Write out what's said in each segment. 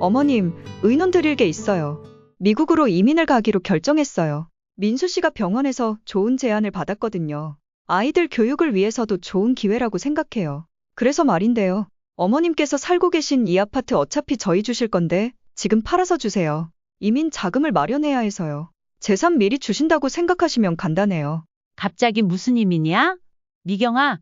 어머님, 의논 드릴 게 있어요. 미국으로 이민을 가기로 결정했어요. 민수 씨가 병원에서 좋은 제안을 받았거든요. 아이들 교육을 위해서도 좋은 기회라고 생각해요. 그래서 말인데요. 어머님께서 살고 계신 이 아파트 어차피 저희 주실 건데 지금 팔아서 주세요. 이민 자금을 마련해야 해서요. 재산 미리 주신다고 생각하시면 간단해요. 갑자기 무슨 이민이야? 미경아,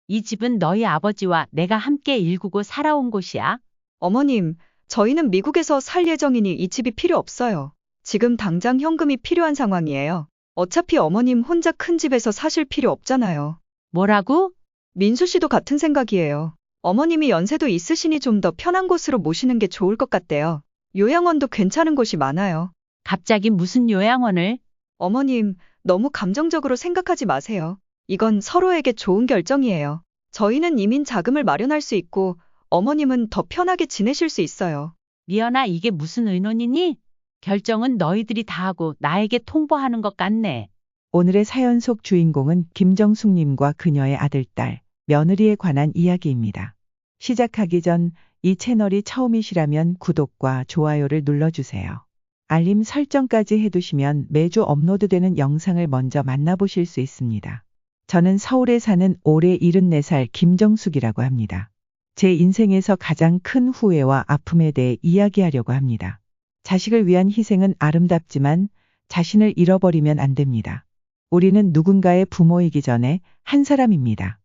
이 집은 너희 아버지와 내가 함께 일구고 살아온 곳이야. 어머님, 저희는 미국에서 살 예정이니 이 집이 필요 없어요. 지금 당장 현금이 필요한 상황이에요. 어차피 어머님 혼자 큰 집에서 사실 필요 없잖아요. 뭐라고? 민수 씨도 같은 생각이에요. 어머님이 연세도 있으시니 좀 더 편한 곳으로 모시는 게 좋을 것 같대요. 요양원도 괜찮은 곳이 많아요. 갑자기 무슨 요양원을? 어머님, 너무 감정적으로 생각하지 마세요. 이건 서로에게 좋은 결정이에요. 저희는 이민 자금을 마련할 수 있고, 어머님은 더 편하게 지내실 수 있어요. 미연아, 이게 무슨 의논이니? 결정은 너희들이 다 하고 나에게 통보하는 것 같네. 오늘의 사연 속 주인공은 김정숙님과 그녀의 아들딸, 며느리에 관한 이야기입니다. 시작하기 전 이 채널이 처음이시라면 구독과 좋아요를 눌러주세요. 알림 설정까지 해두시면 매주 업로드되는 영상을 먼저 만나보실 수 있습니다. 저는 서울에 사는 올해 74살 김정숙이라고 합니다. 제 인생에서 가장 큰 후회와 아픔에 대해 이야기하려고 합니다. 자식을 위한 희생은 아름답지만 자신을 잃어버리면 안 됩니다. 우리는 누군가의 부모이기 전에 한 사람입니다.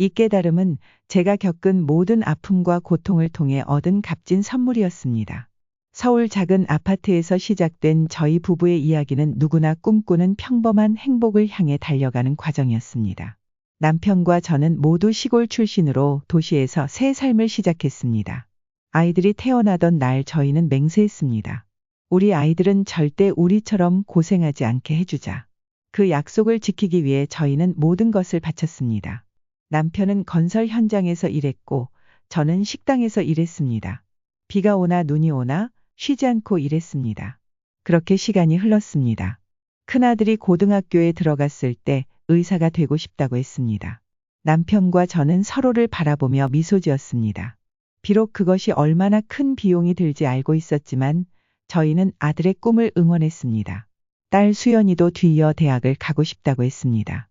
이 깨달음은 제가 겪은 모든 아픔과 고통을 통해 얻은 값진 선물이었습니다. 서울 작은 아파트에서 시작된 저희 부부의 이야기는 누구나 꿈꾸는 평범한 행복을 향해 달려가는 과정이었습니다. 남편과 저는 모두 시골 출신으로 도시에서 새 삶을 시작했습니다. 아이들이 태어나던 날 저희는 맹세했습니다. 우리 아이들은 절대 우리처럼 고생하지 않게 해주자. 그 약속을 지키기 위해 저희는 모든 것을 바쳤습니다. 남편은 건설 현장에서 일했고 저는 식당에서 일했습니다. 비가 오나 눈이 오나 쉬지 않고 일했습니다. 그렇게 시간이 흘렀습니다. 큰아들이 고등학교에 들어갔을 때 의사가 되고 싶다고 했습니다. 남편과 저는 서로를 바라보며 미소 지었습니다. 비록 그것이 얼마나 큰 비용이 들지 알고 있었지만 저희는 아들의 꿈을 응원했습니다. 딸 수연이도 뒤이어 대학을 가고 싶다고 했습니다.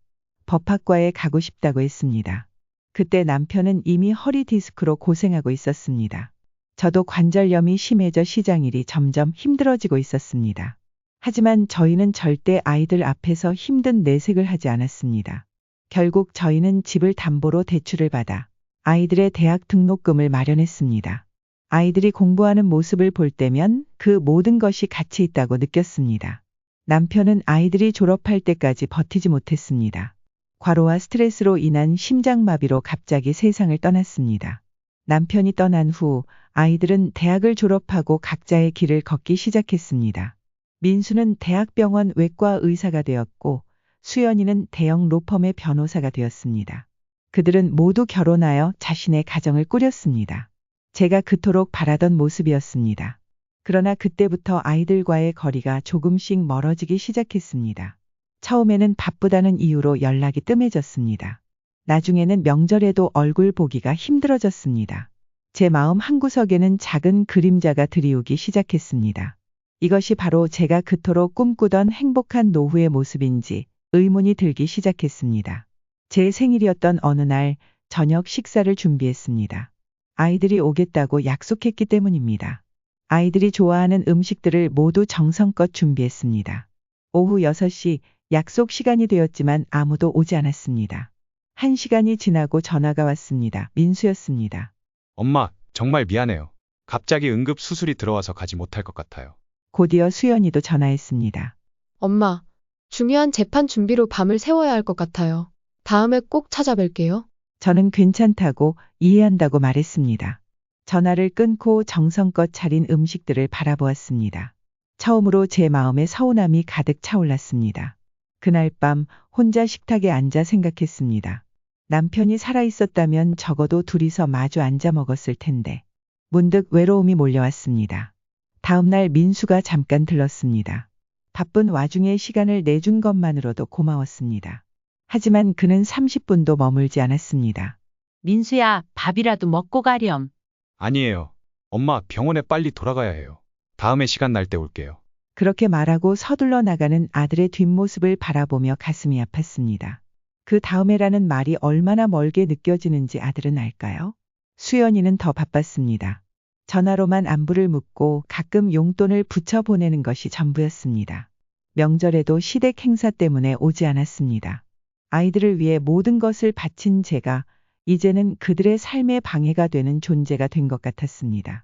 법학과에 가고 싶다고 했습니다. 그때 남편은 이미 허리 디스크로 고생하고 있었습니다. 저도 관절염이 심해져 시장일이 점점 힘들어지고 있었습니다. 하지만 저희는 절대 아이들 앞에서 힘든 내색을 하지 않았습니다. 결국 저희는 집을 담보로 대출을 받아 아이들의 대학 등록금을 마련했습니다. 아이들이 공부하는 모습을 볼 때면 그 모든 것이 가치 있다고 느꼈습니다. 남편은 아이들이 졸업할 때까지 버티지 못했습니다. 과로와 스트레스로 인한 심장마비로 갑자기 세상을 떠났습니다. 남편이 떠난 후 아이들은 대학을 졸업하고 각자의 길을 걷기 시작했습니다. 민수는 대학병원 외과 의사가 되었고 수연이는 대형 로펌의 변호사가 되었습니다. 그들은 모두 결혼하여 자신의 가정을 꾸렸습니다. 제가 그토록 바라던 모습이었습니다. 그러나 그때부터 아이들과의 거리가 조금씩 멀어지기 시작했습니다. 처음에는 바쁘다는 이유로 연락이 뜸해졌습니다. 나중에는 명절에도 얼굴 보기가 힘들어졌습니다. 제 마음 한구석에는 작은 그림자가 드리우기 시작했습니다. 이것이 바로 제가 그토록 꿈꾸던 행복한 노후의 모습인지 의문이 들기 시작했습니다. 제 생일이었던 어느 날 저녁 식사를 준비했습니다. 아이들이 오겠다고 약속했기 때문입니다. 아이들이 좋아하는 음식들을 모두 정성껏 준비했습니다. 오후 6시 약속 시간이 되었지만 아무도 오지 않았습니다. 1시간이 지나고 전화가 왔습니다. 민수였습니다. 엄마, 정말 미안해요. 갑자기 응급 수술이 들어와서 가지 못할 것 같아요. 곧이어 수연이도 전화했습니다. 엄마, 중요한 재판 준비로 밤을 새워야 할 것 같아요. 다음에 꼭 찾아뵐게요. 저는 괜찮다고 이해한다고 말했습니다. 전화를 끊고 정성껏 차린 음식들을 바라보았습니다. 처음으로 제 마음에 서운함이 가득 차올랐습니다. 그날 밤 혼자 식탁에 앉아 생각했습니다. 남편이 살아있었다면 적어도 둘이서 마주 앉아 먹었을 텐데. 문득 외로움이 몰려왔습니다. 다음날 민수가 잠깐 들렀습니다. 바쁜 와중에 시간을 내준 것만으로도 고마웠습니다. 하지만 그는 30분도 머물지 않았습니다. 민수야, 밥이라도 먹고 가렴. 아니에요. 엄마, 병원에 빨리 돌아가야 해요. 다음에 시간 날 때 올게요. 그렇게 말하고 서둘러 나가는 아들의 뒷모습을 바라보며 가슴이 아팠습니다. 그 다음에라는 말이 얼마나 멀게 느껴지는지 아들은 알까요? 수연이는 더 바빴습니다. 전화로만 안부를 묻고 가끔 용돈을 붙여 보내는 것이 전부였습니다. 명절에도 시댁 행사 때문에 오지 않았습니다. 아이들을 위해 모든 것을 바친 제가 이제는 그들의 삶에 방해가 되는 존재가 된 것 같았습니다.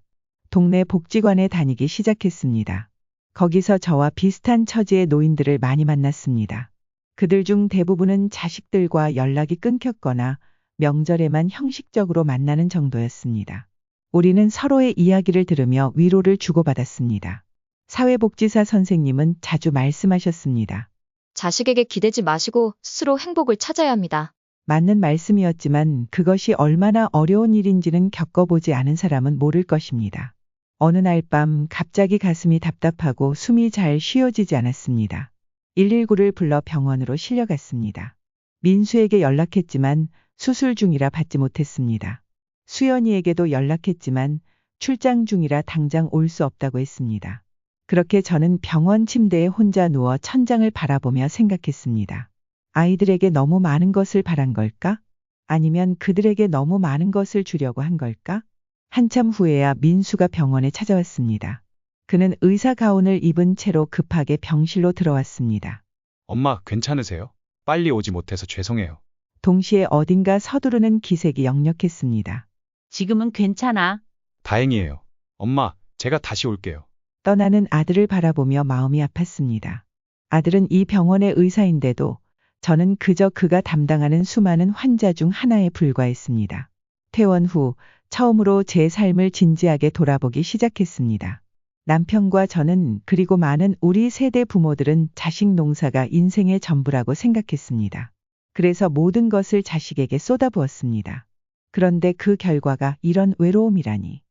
동네 복지관에 다니기 시작했습니다. 거기서 저와 비슷한 처지의 노인들을 많이 만났습니다. 그들 중 대부분은 자식들과 연락이 끊겼거나 명절에만 형식적으로 만나는 정도였습니다. 우리는 서로의 이야기를 들으며 위로를 주고받았습니다. 사회복지사 선생님은 자주 말씀하셨습니다. 자식에게 기대지 마시고 스스로 행복을 찾아야 합니다. 맞는 말씀이었지만 그것이 얼마나 어려운 일인지는 겪어보지 않은 사람은 모를 것입니다. 어느 날 밤 갑자기 가슴이 답답하고 숨이 잘 쉬어지지 않았습니다. 119를 불러 병원으로 실려갔습니다. 민수에게 연락했지만 수술 중이라 받지 못했습니다. 수연이에게도 연락했지만 출장 중이라 당장 올 수 없다고 했습니다. 그렇게 저는 병원 침대에 혼자 누워 천장을 바라보며 생각했습니다. 아이들에게 너무 많은 것을 바란 걸까? 아니면 그들에게 너무 많은 것을 주려고 한 걸까? 한참 후에야 민수가 병원에 찾아왔습니다. 그는 의사 가운을 입은 채로 급하게 병실로 들어왔습니다. 엄마, 괜찮으세요? 빨리 오지 못해서 죄송해요. 동시에 어딘가 서두르는 기색이 역력했습니다. 지금은 괜찮아. 다행이에요. 엄마, 제가 다시 올게요. 떠나는 아들을 바라보며 마음이 아팠습니다. 아들은 이 병원의 의사인데도 저는 그저 그가 담당하는 수많은 환자 중 하나에 불과했습니다. 퇴원 후 처음으로 제 삶을 진지하게 돌아보기 시작했습니다. 남편과 저는 그리고 많은 우리 세대 부모들은 자식 농사가 인생의 전부라고 생각했습니다. 그래서 모든 것을 자식에게 쏟아부었습니다. 그런데 그 결과가 이런 외로움이라니.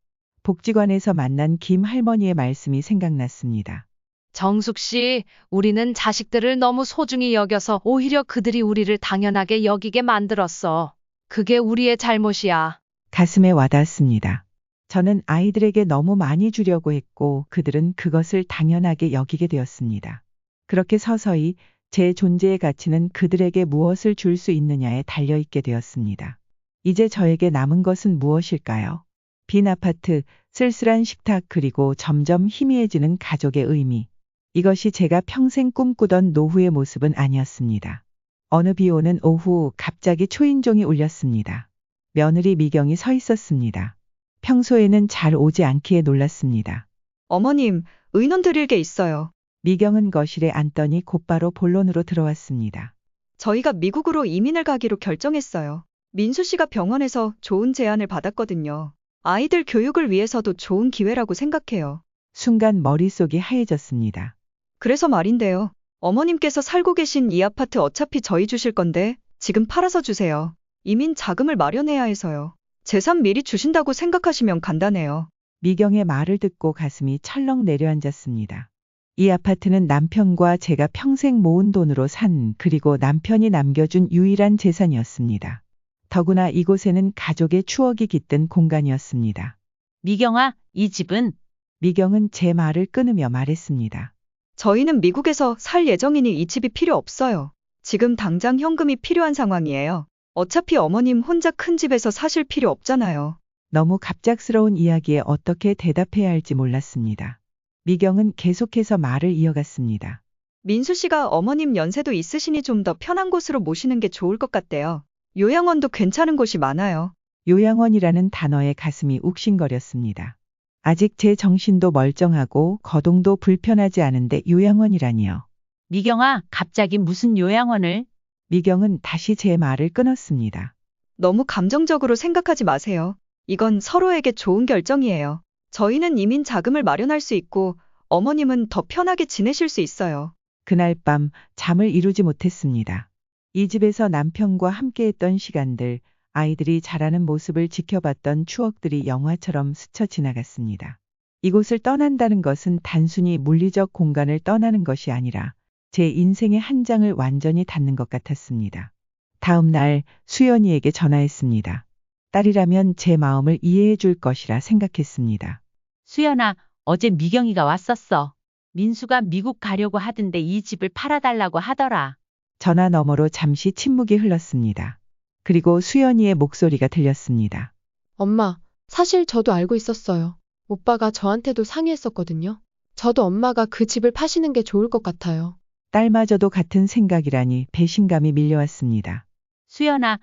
복지관에서 만난 김 할머니의 말씀이 생각났습니다. 정숙 씨, 우리는 자식들을 너무 소중히 여겨서 오히려 그들이 우리를 당연하게 여기게 만들었어. 그게 우리의 잘못이야. 가슴에 와닿았습니다. 저는 아이들에게 너무 많이 주려고 했고 그들은 그것을 당연하게 여기게 되었습니다. 그렇게 서서히 제 존재의 가치는 그들에게 무엇을 줄 수 있느냐에 달려있게 되었습니다. 이제 저에게 남은 것은 무엇일까요? 빈 아파트, 쓸쓸한 식탁 그리고 점점 희미해지는 가족의 의미. 이것이 제가 평생 꿈꾸던 노후의 모습은 아니었습니다. 어느 비 오는 오후 갑자기 초인종이 울렸습니다. 며느리 미경이 서 있었습니다. 평소에는 잘 오지 않기에 놀랐습니다. 어머님, 의논 드릴 게 있어요. 미경은 거실에 앉더니 곧바로 본론으로 들어왔습니다. 저희가 미국으로 이민을 가기로 결정했어요. 민수 씨가 병원에서 좋은 제안을 받았거든요. 아이들 교육을 위해서도 좋은 기회라고 생각해요. 순간 머릿속이 하얘졌습니다. 그래서 말인데요. 어머님께서 살고 계신 이 아파트 어차피 저희 주실 건데 지금 팔아서 주세요. 이민 자금을 마련해야 해서요. 재산 미리 주신다고 생각하시면 간단해요. 미경의 말을 듣고 가슴이 철렁 내려앉았습니다. 이 아파트는 남편과 제가 평생 모은 돈으로 산 그리고 남편이 남겨준 유일한 재산이었습니다. 더구나 이곳에는 가족의 추억이 깃든 공간이었습니다. 미경아, 이 집은 미경은 제 말을 끊으며 말했습니다. 저희는 미국에서 살 예정이니 이 집이 필요 없어요. 지금 당장 현금이 필요한 상황이에요. 어차피 어머님 혼자 큰 집에서 사실 필요 없잖아요. 너무 갑작스러운 이야기에 어떻게 대답해야 할지 몰랐습니다. 미경은 계속해서 말을 이어갔습니다. 민수 씨가 어머님 연세도 있으시니 좀 더 편한 곳으로 모시는 게 좋을 것 같대요. 요양원도 괜찮은 곳이 많아요. 요양원이라는 단어에 가슴이 욱신거렸습니다. 아직 제 정신도 멀쩡하고 거동도 불편하지 않은데 요양원이라니요. 미경아, 갑자기 무슨 요양원을? 미경은 다시 제 말을 끊었습니다. 너무 감정적으로 생각하지 마세요. 이건 서로에게 좋은 결정이에요. 저희는 이민 자금을 마련할 수 있고 어머님은 더 편하게 지내실 수 있어요. 그날 밤 잠을 이루지 못했습니다. 이 집에서 남편과 함께했던 시간들, 아이들이 자라는 모습을 지켜봤던 추억들이 영화처럼 스쳐 지나갔습니다. 이곳을 떠난다는 것은 단순히 물리적 공간을 떠나는 것이 아니라 제 인생의 한 장을 완전히 닫는 것 같았습니다. 다음 날 수연이에게 전화했습니다. 딸이라면 제 마음을 이해해 줄 것이라 생각했습니다. 수연아, 어제 미경이가 왔었어. 민수가 미국 가려고 하던데 이 집을 팔아달라고 하더라. 전화 너머로 잠시 침묵이 흘렀습니다. 그리고 수연이의 목소리가 들렸습니다. 엄마, 사실 저도 알고 있었어요. 오빠가 저한테도 상의했었거든요. 저도 엄마가 그 집을 파시는 게 좋을 것 같아요. 딸마저도 같은 생각이라니 배신감이 밀려왔습니다. 수연아,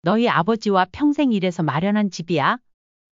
너희 아버지와 평생 일해서 마련한 집이야.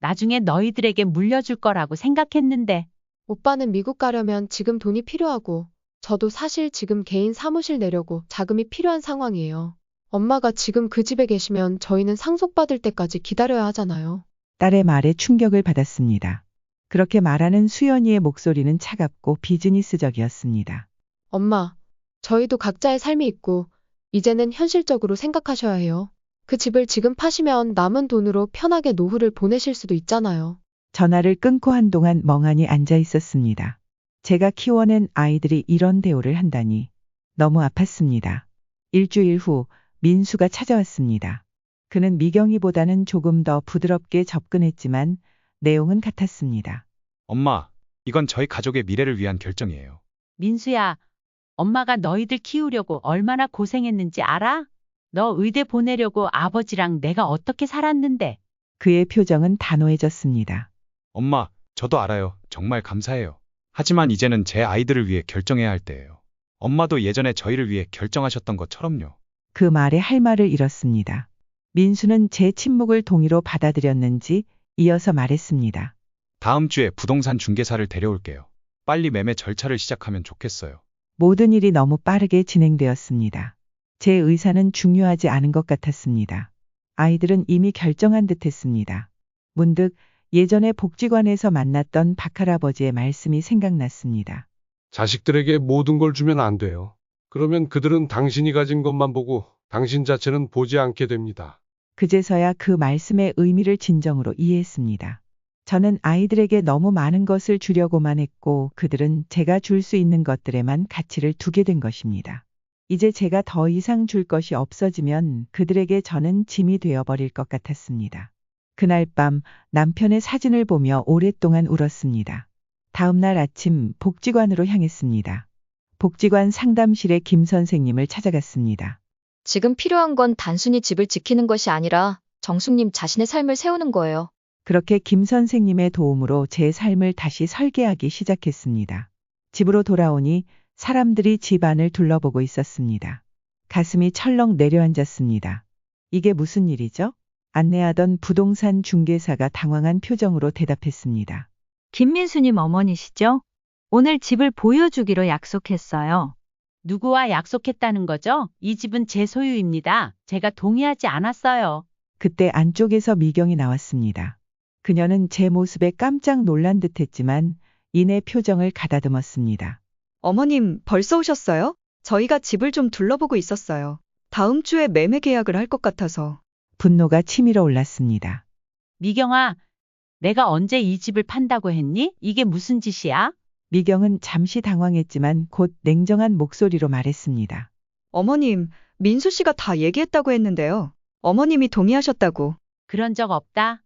나중에 너희들에게 물려줄 거라고 생각했는데. 오빠는 미국 가려면 지금 돈이 필요하고, 저도 사실 지금 개인 사무실 내려고 자금이 필요한 상황이에요. 엄마가 지금 그 집에 계시면 저희는 상속받을 때까지 기다려야 하잖아요. 딸의 말에 충격을 받았습니다. 그렇게 말하는 수연이의 목소리는 차갑고 비즈니스적이었습니다. 엄마, 저희도 각자의 삶이 있고, 이제는 현실적으로 생각하셔야 해요. 그 집을 지금 파시면 남은 돈으로 편하게 노후를 보내실 수도 있잖아요. 전화를 끊고 한동안 멍하니 앉아 있었습니다. 제가 키워낸 아이들이 이런 대우를 한다니 너무 아팠습니다. 일주일 후 민수가 찾아왔습니다. 그는 미경이보다는 조금 더 부드럽게 접근했지만 내용은 같았습니다. 엄마, 이건 저희 가족의 미래를 위한 결정이에요. 민수야, 엄마가 너희들 키우려고 얼마나 고생했는지 알아? 너 의대 보내려고 아버지랑 내가 어떻게 살았는데. 그의 표정은 단호해졌습니다. 엄마, 저도 알아요. 정말 감사해요. 하지만 이제는 제 아이들을 위해 결정해야 할 때예요. 엄마도 예전에 저희를 위해 결정하셨던 것처럼요. 그 말에 할 말을 잃었습니다. 민수는 제 침묵을 동의로 받아들였는지 이어서 말했습니다. 다음 주에 부동산 중개사를 데려올게요. 빨리 매매 절차를 시작하면 좋겠어요. 모든 일이 너무 빠르게 진행되었습니다. 제 의사는 중요하지 않은 것 같았습니다. 아이들은 이미 결정한 듯 했습니다. 문득 예전에 복지관에서 만났던 박할아버지의 말씀이 생각났습니다. 자식들에게 모든 걸 주면 안 돼요. 그러면 그들은 당신이 가진 것만 보고 당신 자체는 보지 않게 됩니다. 그제서야 그 말씀의 의미를 진정으로 이해했습니다. 저는 아이들에게 너무 많은 것을 주려고만 했고 그들은 제가 줄 수 있는 것들에만 가치를 두게 된 것입니다. 이제 제가 더 이상 줄 것이 없어지면 그들에게 저는 짐이 되어버릴 것 같았습니다. 그날 밤 남편의 사진을 보며 오랫동안 울었습니다. 다음 날 아침 복지관으로 향했습니다. 복지관 상담실에 김 선생님을 찾아갔습니다. 지금 필요한 건 단순히 집을 지키는 것이 아니라 정숙님 자신의 삶을 세우는 거예요. 그렇게 김 선생님의 도움으로 제 삶을 다시 설계하기 시작했습니다. 집으로 돌아오니 사람들이 집 안을 둘러보고 있었습니다. 가슴이 철렁 내려앉았습니다. 이게 무슨 일이죠? 안내하던 부동산 중개사가 당황한 표정으로 대답했습니다. 김민수님 어머니시죠? 오늘 집을 보여주기로 약속했어요. 누구와 약속했다는 거죠? 이 집은 제 소유입니다. 제가 동의하지 않았어요. 그때 안쪽에서 미경이 나왔습니다. 그녀는 제 모습에 깜짝 놀란 듯했지만 이내 표정을 가다듬었습니다. 어머님, 벌써 오셨어요? 저희가 집을 좀 둘러보고 있었어요. 다음 주에 매매 계약을 할 것 같아서. 분노가 치밀어 올랐습니다. 미경아, 내가 언제 이 집을 판다고 했니? 이게 무슨 짓이야? 미경은 잠시 당황했지만 곧 냉정한 목소리로 말했습니다. 어머님, 민수 씨가 다 얘기했다고 했는데요. 어머님이 동의하셨다고. 그런 적 없다.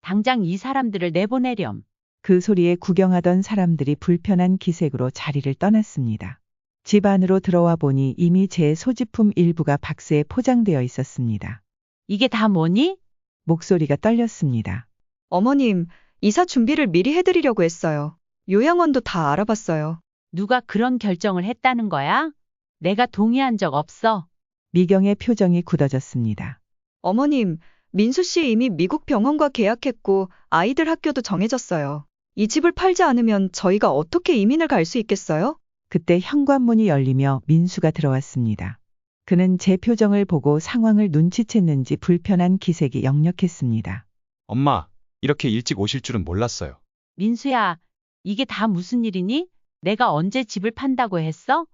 당장 이 사람들을 내보내렴. 그 소리에 구경하던 사람들이 불편한 기색으로 자리를 떠났습니다. 집 안으로 들어와 보니 이미 제 소지품 일부가 박스에 포장되어 있었습니다. 이게 다 뭐니? 목소리가 떨렸습니다. 어머님, 이사 준비를 미리 해드리려고 했어요. 요양원도 다 알아봤어요. 누가 그런 결정을 했다는 거야? 내가 동의한 적 없어. 미경의 표정이 굳어졌습니다. 어머님, 민수 씨 이미 미국 병원과 계약했고 아이들 학교도 정해졌어요. 이 집을 팔지 않으면 저희가 어떻게 이민을 갈 수 있겠어요? 그때 현관문이 열리며 민수가 들어왔습니다. 그는 제 표정을 보고 상황을 눈치챘는지 불편한 기색이 역력했습니다. 엄마, 이렇게 일찍 오실 줄은 몰랐어요. 민수야, 이게 다 무슨 일이니? 내가 언제 집을 판다고 했어?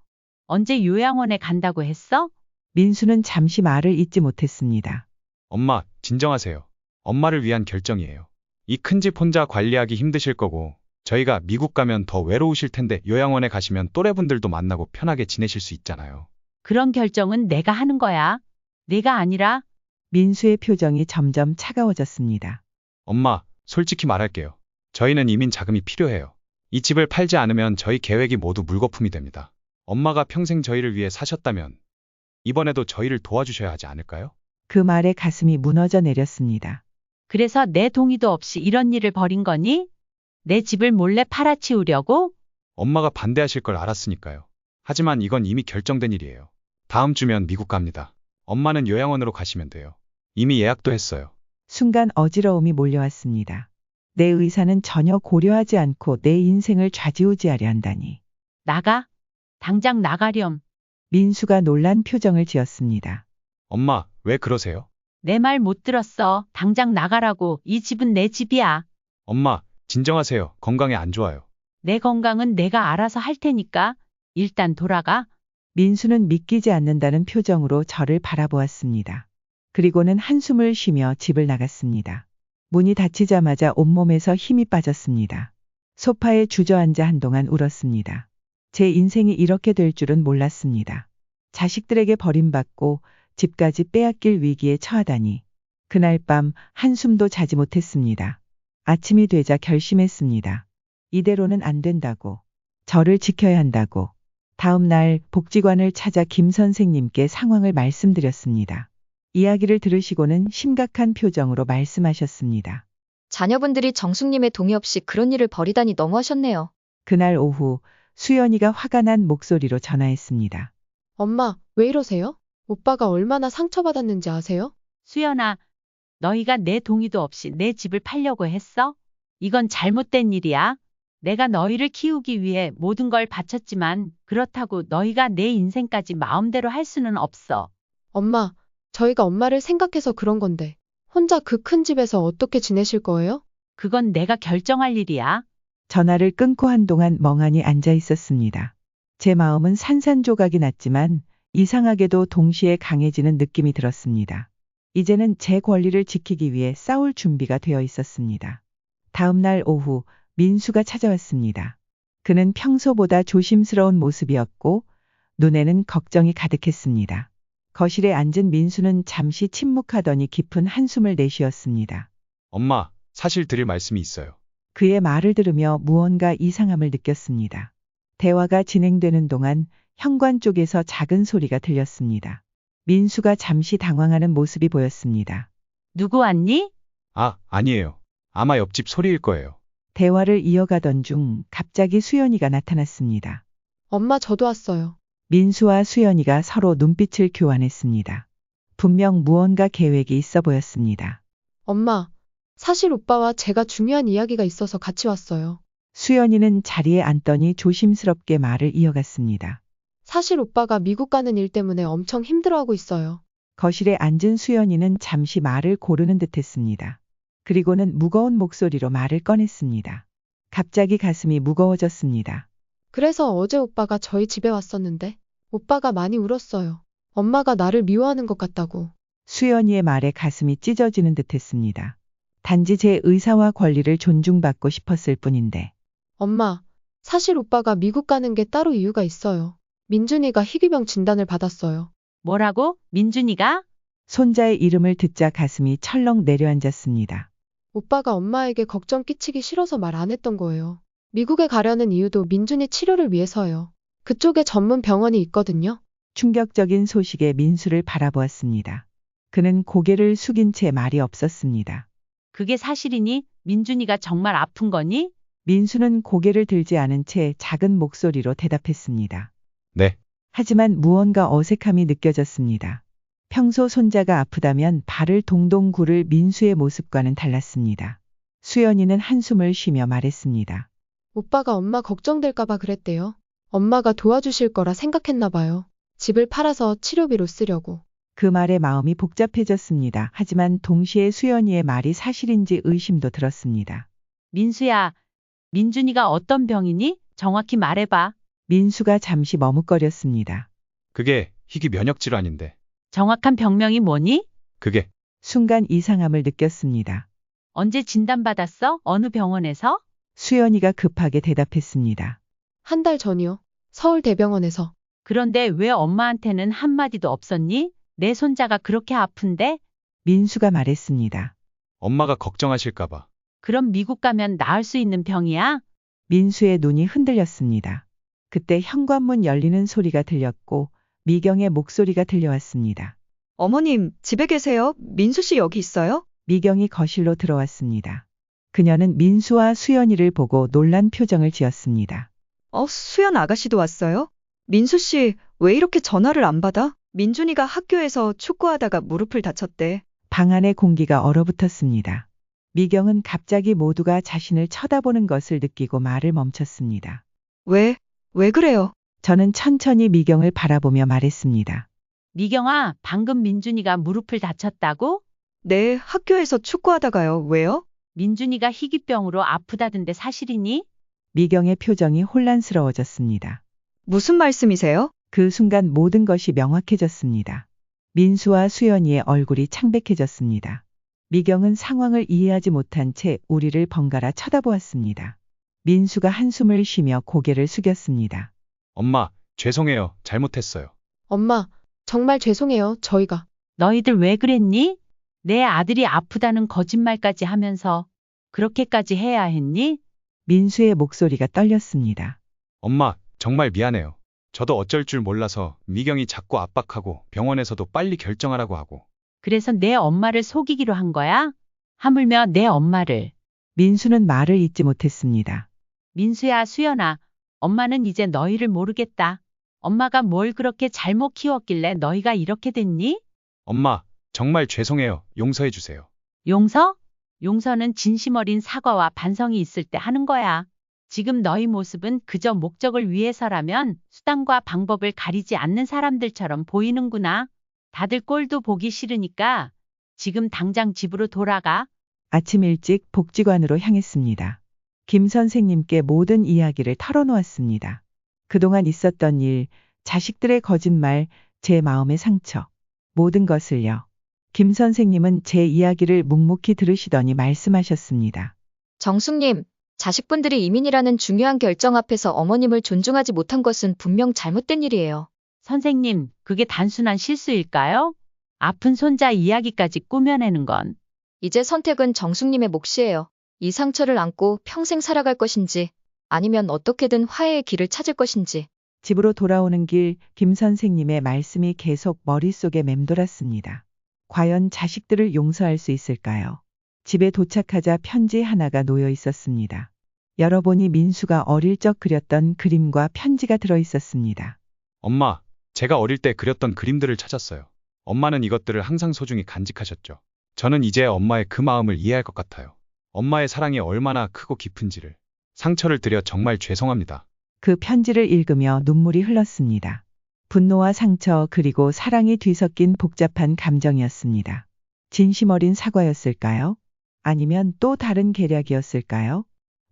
언제 요양원에 간다고 했어? 민수는 잠시 말을 잇지 못했습니다. 엄마, 진정하세요. 엄마를 위한 결정이에요. 이 큰 집 혼자 관리하기 힘드실 거고 저희가 미국 가면 더 외로우실 텐데 요양원에 가시면 또래분들도 만나고 편하게 지내실 수 있잖아요. 그런 결정은 내가 하는 거야. 내가 아니라. 민수의 표정이 점점 차가워졌습니다. 엄마, 솔직히 말할게요. 저희는 이민 자금이 필요해요. 이 집을 팔지 않으면 저희 계획이 모두 물거품이 됩니다. 엄마가 평생 저희를 위해 사셨다면 이번에도 저희를 도와주셔야 하지 않을까요? 그 말에 가슴이 무너져 내렸습니다. 그래서 내 동의도 없이 이런 일을 벌인 거니? 내 집을 몰래 팔아치우려고? 엄마가 반대하실 걸 알았으니까요. 하지만 이건 이미 결정된 일이에요. 다음 주면 미국 갑니다. 엄마는 요양원으로 가시면 돼요. 이미 예약도 했어요. 순간 어지러움이 몰려왔습니다. 내 의사는 전혀 고려하지 않고 내 인생을 좌지우지하려 한다니. 나가? 당장 나가렴. 민수가 놀란 표정을 지었습니다. 엄마, 왜 그러세요? 내 말 못 들었어. 당장 나가라고. 이 집은 내 집이야. 엄마, 진정하세요. 건강에 안 좋아요. 내 건강은 내가 알아서 할 테니까 일단 돌아가. 민수는 믿기지 않는다는 표정으로 저를 바라보았습니다. 그리고는 한숨을 쉬며 집을 나갔습니다. 문이 닫히자마자 온몸에서 힘이 빠졌습니다. 소파에 주저앉아 한동안 울었습니다. 제 인생이 이렇게 될 줄은 몰랐습니다. 자식들에게 버림받고 집까지 빼앗길 위기에 처하다니. 그날 밤 한숨도 자지 못했습니다. 아침이 되자 결심했습니다. 이대로는 안 된다고. 저를 지켜야 한다고. 다음 날 복지관을 찾아 김 선생님께 상황을 말씀드렸습니다. 이야기를 들으시고는 심각한 표정으로 말씀하셨습니다. 자녀분들이 정숙님의 동의 없이 그런 일을 벌이다니 너무하셨네요. 그날 오후 수연이가 화가 난 목소리로 전화했습니다. 엄마, 왜 이러세요? 오빠가 얼마나 상처받았는지 아세요? 수연아, 너희가 내 동의도 없이 내 집을 팔려고 했어? 이건 잘못된 일이야. 내가 너희를 키우기 위해 모든 걸 바쳤지만 그렇다고 너희가 내 인생까지 마음대로 할 수는 없어. 엄마, 저희가 엄마를 생각해서 그런 건데 혼자 그 큰 집에서 어떻게 지내실 거예요? 그건 내가 결정할 일이야. 전화를 끊고 한동안 멍하니 앉아 있었습니다. 제 마음은 산산조각이 났지만 이상하게도 동시에 강해지는 느낌이 들었습니다. 이제는 제 권리를 지키기 위해 싸울 준비가 되어 있었습니다. 다음 날 오후 민수가 찾아왔습니다. 그는 평소보다 조심스러운 모습이었고 눈에는 걱정이 가득했습니다. 거실에 앉은 민수는 잠시 침묵하더니 깊은 한숨을 내쉬었습니다. 엄마, 사실 드릴 말씀이 있어요. 그의 말을 들으며 무언가 이상함을 느꼈습니다. 대화가 진행되는 동안 현관 쪽에서 작은 소리가 들렸습니다. 민수가 잠시 당황하는 모습이 보였습니다. 누구 왔니? 아, 아니에요. 아마 옆집 소리일 거예요. 대화를 이어가던 중 갑자기 수연이가 나타났습니다. 엄마, 저도 왔어요. 민수와 수연이가 서로 눈빛을 교환했습니다. 분명 무언가 계획이 있어 보였습니다. 엄마, 사실 오빠와 제가 중요한 이야기가 있어서 같이 왔어요. 수연이는 자리에 앉더니 조심스럽게 말을 이어갔습니다. 사실 오빠가 미국 가는 일 때문에 엄청 힘들어하고 있어요. 거실에 앉은 수연이는 잠시 말을 고르는 듯했습니다. 그리고는 무거운 목소리로 말을 꺼냈습니다. 갑자기 가슴이 무거워졌습니다. 그래서 어제 오빠가 저희 집에 왔었는데 오빠가 많이 울었어요. 엄마가 나를 미워하는 것 같다고. 수연이의 말에 가슴이 찢어지는 듯했습니다. 단지 제 의사와 권리를 존중받고 싶었을 뿐인데. 엄마, 사실 오빠가 미국 가는 게 따로 이유가 있어요. 민준이가 희귀병 진단을 받았어요. 뭐라고? 민준이가? 손자의 이름을 듣자 가슴이 철렁 내려앉았습니다. 오빠가 엄마에게 걱정 끼치기 싫어서 말 안 했던 거예요. 미국에 가려는 이유도 민준이 치료를 위해서요. 그쪽에 전문 병원이 있거든요. 충격적인 소식에 민수를 바라보았습니다. 그는 고개를 숙인 채 말이 없었습니다. 그게 사실이니? 민준이가 정말 아픈 거니? 민수는 고개를 들지 않은 채 작은 목소리로 대답했습니다. 네. 하지만 무언가 어색함이 느껴졌습니다. 평소 손자가 아프다면 발을 동동 구를 민수의 모습과는 달랐습니다. 수연이는 한숨을 쉬며 말했습니다. 오빠가 엄마 걱정될까봐 그랬대요. 엄마가 도와주실 거라 생각했나 봐요. 집을 팔아서 치료비로 쓰려고. 그 말에 마음이 복잡해졌습니다. 하지만 동시에 수연이의 말이 사실인지 의심도 들었습니다. 민수야, 민준이가 어떤 병이니? 정확히 말해봐. 민수가 잠시 머뭇거렸습니다. 그게 희귀 면역 질환인데. 정확한 병명이 뭐니? 그게 순간 이상함을 느꼈습니다. 언제 진단받았어? 어느 병원에서? 수연이가 급하게 대답했습니다. 한 달 전이요. 서울대병원에서. 그런데 왜 엄마한테는 한마디도 없었니? 내 손자가 그렇게 아픈데? 민수가 말했습니다. 엄마가 걱정하실까봐. 그럼 미국 가면 나을 수 있는 병이야? 민수의 눈이 흔들렸습니다. 그때 현관문 열리는 소리가 들렸고 미경의 목소리가 들려왔습니다. 어머님, 집에 계세요? 민수 씨 여기 있어요? 미경이 거실로 들어왔습니다. 그녀는 민수와 수연이를 보고 놀란 표정을 지었습니다. 수연 아가씨도 왔어요? 민수 씨, 왜 이렇게 전화를 안 받아? 민준이가 학교에서 축구하다가 무릎을 다쳤대. 방 안의 공기가 얼어붙었습니다. 미경은 갑자기 모두가 자신을 쳐다보는 것을 느끼고 말을 멈췄습니다. 왜 그래요? 저는 천천히 미경을 바라보며 말했습니다. 미경아, 방금 민준이가 무릎을 다쳤다고? 네, 학교에서 축구하다가요. 왜요? 민준이가 희귀병으로 아프다던데 사실이니? 미경의 표정이 혼란스러워졌습니다. 무슨 말씀이세요? 그 순간 모든 것이 명확해졌습니다. 민수와 수연이의 얼굴이 창백해졌습니다. 미경은 상황을 이해하지 못한 채 우리를 번갈아 쳐다보았습니다. 민수가 한숨을 쉬며 고개를 숙였습니다. 엄마, 죄송해요. 잘못했어요. 엄마, 정말 죄송해요. 저희가. 너희들 왜 그랬니? 내 아들이 아프다는 거짓말까지 하면서 그렇게까지 해야 했니? 민수의 목소리가 떨렸습니다. 엄마, 정말 미안해요. 저도 어쩔 줄 몰라서 미경이 자꾸 압박하고 병원에서도 빨리 결정하라고 하고. 그래서 내 엄마를 속이기로 한 거야? 하물며 내 엄마를. 민수는 말을 잇지 못했습니다. 민수야, 수연아, 엄마는 이제 너희를 모르겠다. 엄마가 뭘 그렇게 잘못 키웠길래 너희가 이렇게 됐니? 엄마, 정말 죄송해요. 용서해 주세요. 용서? 용서는 진심 어린 사과와 반성이 있을 때 하는 거야. 지금 너희 모습은 그저 목적을 위해서라면 수단과 방법을 가리지 않는 사람들처럼 보이는구나. 다들 꼴도 보기 싫으니까 지금 당장 집으로 돌아가. 아침 일찍 복지관으로 향했습니다. 김 선생님께 모든 이야기를 털어놓았습니다. 그동안 있었던 일, 자식들의 거짓말, 제 마음의 상처, 모든 것을요. 김 선생님은 제 이야기를 묵묵히 들으시더니 말씀하셨습니다. 정숙님, 자식분들이 이민이라는 중요한 결정 앞에서 어머님을 존중하지 못한 것은 분명 잘못된 일이에요. 선생님, 그게 단순한 실수일까요? 아픈 손자 이야기까지 꾸며내는 건. 이제 선택은 정숙님의 몫이에요. 이 상처를 안고 평생 살아갈 것인지 아니면 어떻게든 화해의 길을 찾을 것인지. 집으로 돌아오는 길 김 선생님의 말씀이 계속 머릿속에 맴돌았습니다. 과연 자식들을 용서할 수 있을까요? 집에 도착하자 편지 하나가 놓여 있었습니다. 열어보니 민수가 어릴 적 그렸던 그림과 편지가 들어 있었습니다. 엄마, 제가 어릴 때 그렸던 그림들을 찾았어요. 엄마는 이것들을 항상 소중히 간직하셨죠. 저는 이제 엄마의 그 마음을 이해할 것 같아요. 엄마의 사랑이 얼마나 크고 깊은지를. 상처를 드려 정말 죄송합니다. 그 편지를 읽으며 눈물이 흘렀습니다. 분노와 상처 그리고 사랑이 뒤섞인 복잡한 감정이었습니다. 진심 어린 사과였을까요? 아니면 또 다른 계략이었을까요?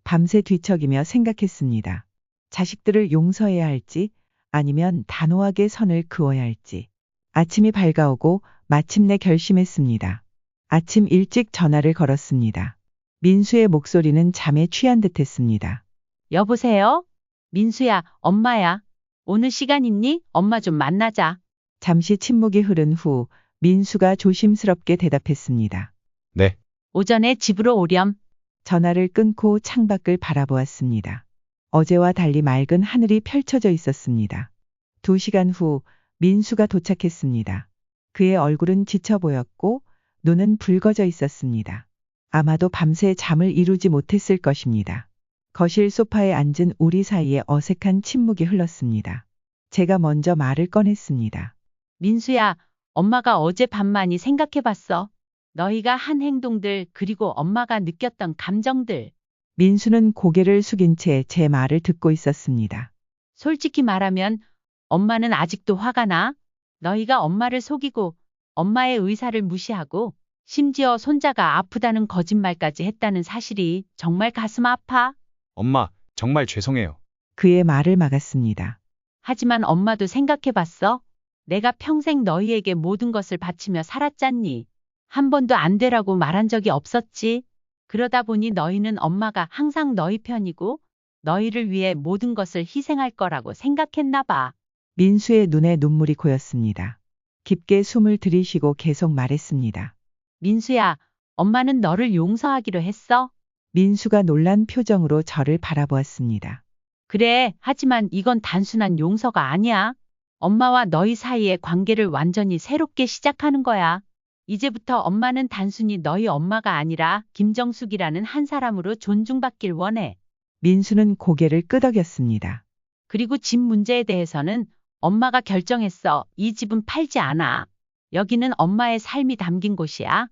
밤새 뒤척이며 생각했습니다. 자식들을 용서해야 할지 아니면 단호하게 선을 그어야 할지. 아침이 밝아오고 마침내 결심했습니다. 아침 일찍 전화를 걸었습니다. 민수의 목소리는 잠에 취한 듯했습니다. 여보세요? 민수야, 엄마야. 오늘 시간 있니? 엄마 좀 만나자. 잠시 침묵이 흐른 후 민수가 조심스럽게 대답했습니다. 네. 오전에 집으로 오렴. 전화를 끊고 창밖을 바라보았습니다. 어제와 달리 맑은 하늘이 펼쳐져 있었습니다. 2시간 후 민수가 도착했습니다. 그의 얼굴은 지쳐 보였고 눈은 붉어져 있었습니다. 아마도 밤새 잠을 이루지 못했을 것입니다. 거실 소파에 앉은 우리 사이에 어색한 침묵이 흘렀습니다. 제가 먼저 말을 꺼냈습니다. 민수야, 엄마가 어제 밤 많이 생각해봤어. 너희가 한 행동들 그리고 엄마가 느꼈던 감정들. 민수는 고개를 숙인 채 제 말을 듣고 있었습니다. 솔직히 말하면 엄마는 아직도 화가 나. 너희가 엄마를 속이고 엄마의 의사를 무시하고 심지어 손자가 아프다는 거짓말까지 했다는 사실이 정말 가슴 아파. 엄마, 정말 죄송해요. 그의 말을 막았습니다. 하지만 엄마도 생각해봤어? 내가 평생 너희에게 모든 것을 바치며 살았잖니. 한 번도 안 되라고 말한 적이 없었지. 그러다 보니 너희는 엄마가 항상 너희 편이고 너희를 위해 모든 것을 희생할 거라고 생각했나 봐. 민수의 눈에 눈물이 고였습니다. 깊게 숨을 들이쉬고 계속 말했습니다. 민수야, 엄마는 너를 용서하기로 했어. 민수가 놀란 표정으로 저를 바라보았습니다. 그래, 하지만 이건 단순한 용서가 아니야. 엄마와 너희 사이의 관계를 완전히 새롭게 시작하는 거야. 이제부터 엄마는 단순히 너희 엄마가 아니라 김정숙이라는 한 사람으로 존중받길 원해. 민수는 고개를 끄덕였습니다. 그리고 집 문제에 대해서는 엄마가 결정했어. 이 집은 팔지 않아. 여기는 엄마의 삶이 담긴 곳이야.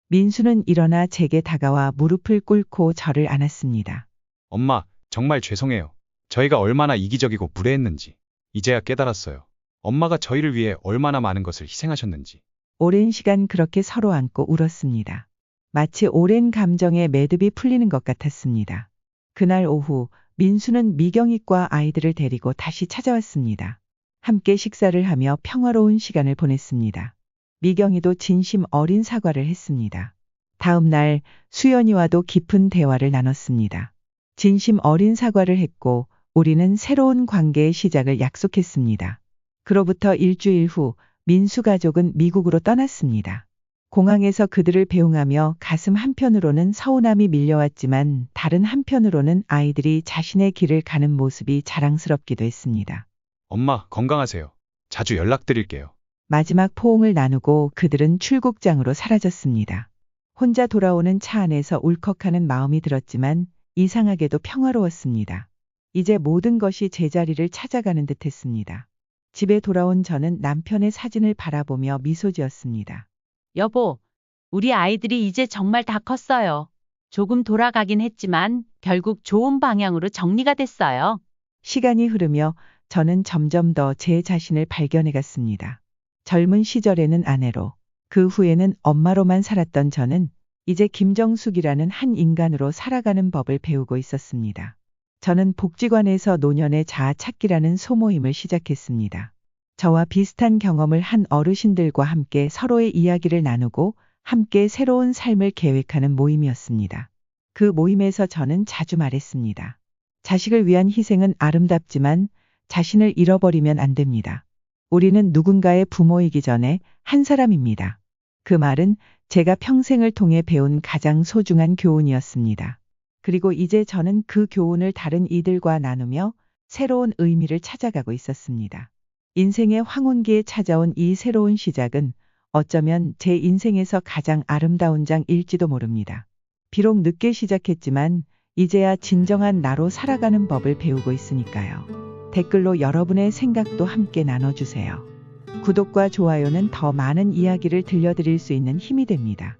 민수는 일어나 제게 다가와 무릎을 꿇고 저를 안았습니다. 엄마, 정말 죄송해요. 저희가 얼마나 이기적이고 무례했는지 이제야 깨달았어요. 엄마가 저희를 위해 얼마나 많은 것을 희생하셨는지. 오랜 시간 그렇게 서로 안고 울었습니다. 마치 오랜 감정의 매듭이 풀리는 것 같았습니다. 그날 오후 민수는 미경이과 아이들을 데리고 다시 찾아왔습니다. 함께 식사를 하며 평화로운 시간을 보냈습니다. 미경이도 진심 어린 사과를 했습니다. 다음 날 수연이와도 깊은 대화를 나눴습니다. 진심 어린 사과를 했고 우리는 새로운 관계의 시작을 약속했습니다. 그로부터 일주일 후 민수 가족은 미국으로 떠났습니다. 공항에서 그들을 배웅하며 가슴 한편으로는 서운함이 밀려왔지만 다른 한편으로는 아이들이 자신의 길을 가는 모습이 자랑스럽기도 했습니다. 엄마, 건강하세요. 자주 연락드릴게요. 마지막 포옹을 나누고 그들은 출국장으로 사라졌습니다. 혼자 돌아오는 차 안에서 울컥하는 마음이 들었지만 이상하게도 평화로웠습니다. 이제 모든 것이 제자리를 찾아가는 듯했습니다. 집에 돌아온 저는 남편의 사진을 바라보며 미소 지었습니다. 여보, 우리 아이들이 이제 정말 다 컸어요. 조금 돌아가긴 했지만 결국 좋은 방향으로 정리가 됐어요. 시간이 흐르며 저는 점점 더 제 자신을 발견해 갔습니다. 젊은 시절에는 아내로, 그 후에는 엄마로만 살았던 저는 이제 김정숙이라는 한 인간으로 살아가는 법을 배우고 있었습니다. 저는 복지관에서 노년의 자아 찾기라는 소모임을 시작했습니다. 저와 비슷한 경험을 한 어르신들과 함께 서로의 이야기를 나누고 함께 새로운 삶을 계획하는 모임이었습니다. 그 모임에서 저는 자주 말했습니다. 자식을 위한 희생은 아름답지만 자신을 잃어버리면 안 됩니다. 우리는 누군가의 부모이기 전에 한 사람입니다. 그 말은 제가 평생을 통해 배운 가장 소중한 교훈이었습니다. 그리고 이제 저는 그 교훈을 다른 이들과 나누며 새로운 의미를 찾아가고 있었습니다. 인생의 황혼기에 찾아온 이 새로운 시작은 어쩌면 제 인생에서 가장 아름다운 장일지도 모릅니다. 비록 늦게 시작했지만 이제야 진정한 나로 살아가는 법을 배우고 있으니까요. 댓글로 여러분의 생각도 함께 나눠주세요. 구독과 좋아요는 더 많은 이야기를 들려드릴 수 있는 힘이 됩니다.